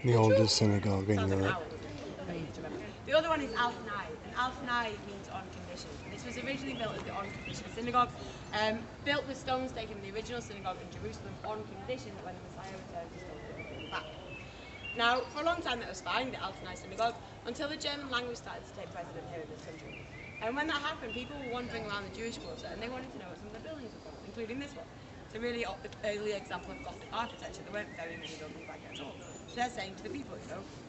The oldest synagogue in Sounds like an Europe. owl, doesn't it? Very easy to remember. The other one is Al-Thnai, and Al-Thnai means on condition. This was originally built as the on condition synagogue, built with stones taken from the original synagogue in Jerusalem on condition that when the Messiah returned, the stones would be taken back. Now, for a long time that was fine, the Al-Thnai synagogue, until the German language started to take precedent here in this country. And when that happened, people were wandering around the Jewish quarter and they wanted to know what some of the buildings were called, including this one. It's a really early example of Gothic architecture. There weren't very many buildings like it at all. So they're saying to the people,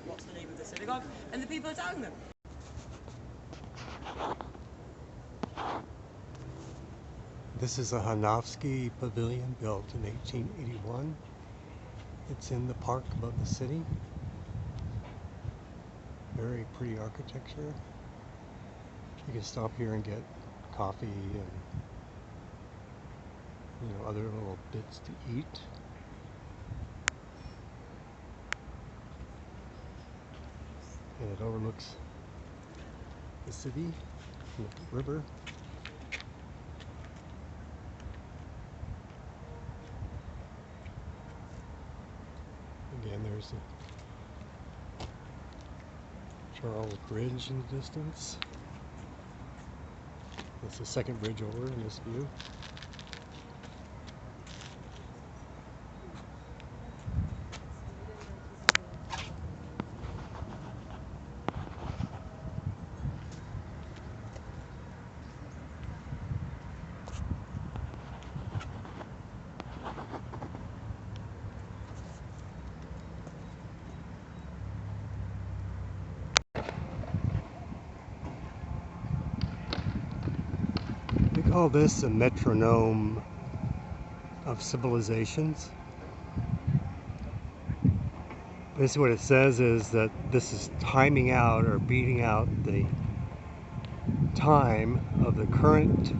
what's the name of the synagogue? And the people are telling them. This is a Hanofsky pavilion built in 1881. It's in the park above the city. Very pretty architecture. You can stop here and get coffee and other little bits to eat. And it overlooks the city, the river. Again, there's the Charles Bridge in the distance. That's the second bridge over in this view. They call this a metronome of civilizations. Basically what it says is that this is timing out or beating out the time of the current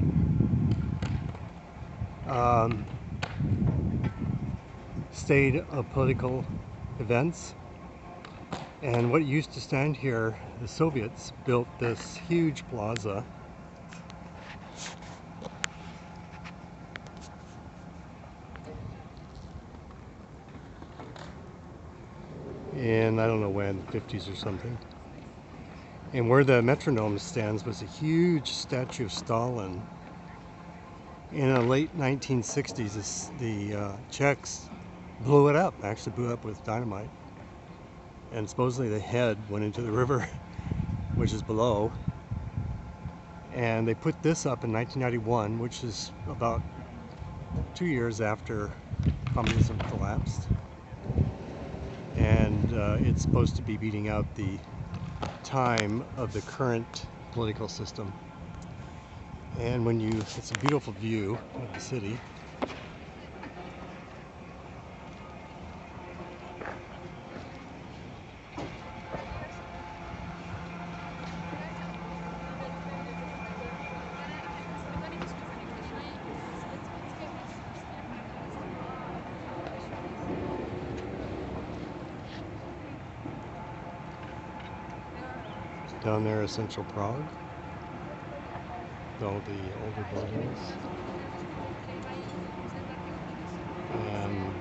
state of political events. And what used to stand here, the Soviets built this huge plaza. In, I don't know when, the 50s or something. And where the metronome stands was a huge statue of Stalin. In the late 1960s, the Czechs blew it up, actually blew it up with dynamite. And supposedly the head went into the river, which is below. And they put this up in 1991, which is about 2 years after communism collapsed. And it's supposed to be beating out the time of the current political system. And when it's a beautiful view of the city. Down there is central Prague, with all the older buildings. And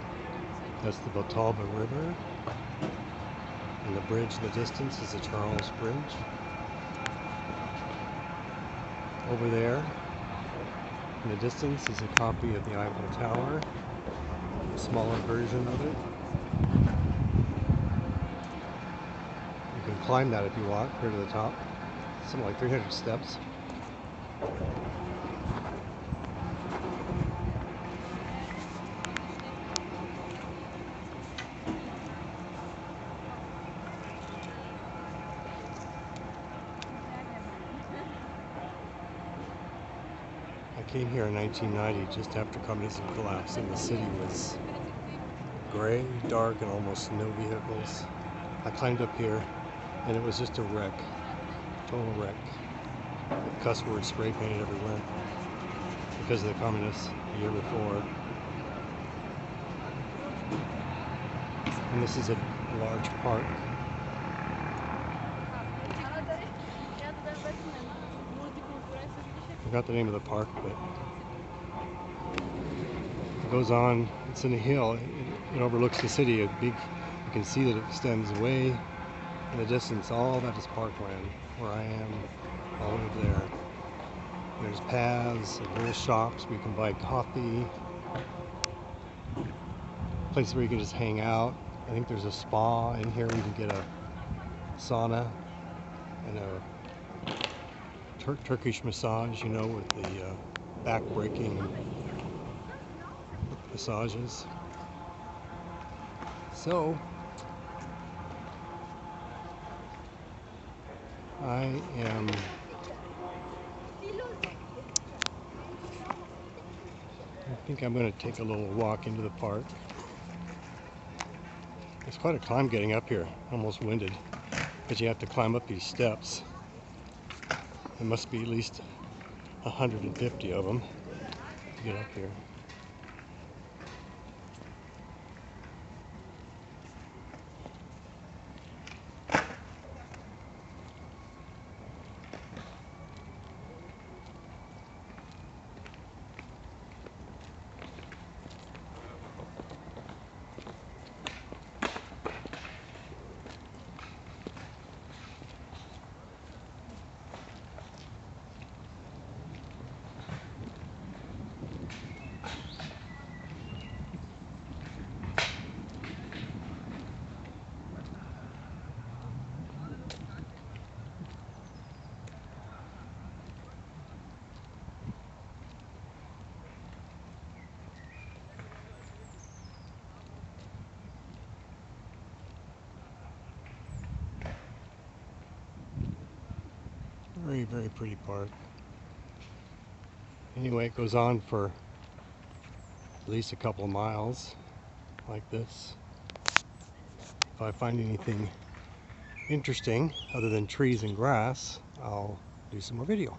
that's the Vltava River. And the bridge in the distance is the Charles Bridge. Over there, in the distance, is a copy of the Eiffel Tower, a smaller version of it. You can climb that if you want, clear to the top. Something like 300 steps. I came here in 1990, just after communism collapsed, and the city was gray, dark, and almost no vehicles. I climbed up here, and it was just a wreck, total wreck. The cuss words spray painted everywhere because of the communists the year before. And this is a large park. I forgot the name of the park, but it goes on. It's in a hill. It overlooks the city, a big You can see that it extends way in the distance. All that is parkland where I am, all over there. There's paths and little shops where you can buy coffee, places where you can just hang out. I think there's a spa in here. You can get a sauna and a Turkish massage, you know, with the back-breaking massages. So, I think I'm going to take a little walk into the park. It's quite a climb getting up here. Almost winded, because you have to climb up these steps. There must be at least 150 of them to get up here. Very, very pretty park. Anyway, it goes on for at least a couple of miles like this. If I find anything interesting other than trees and grass, I'll do some more video.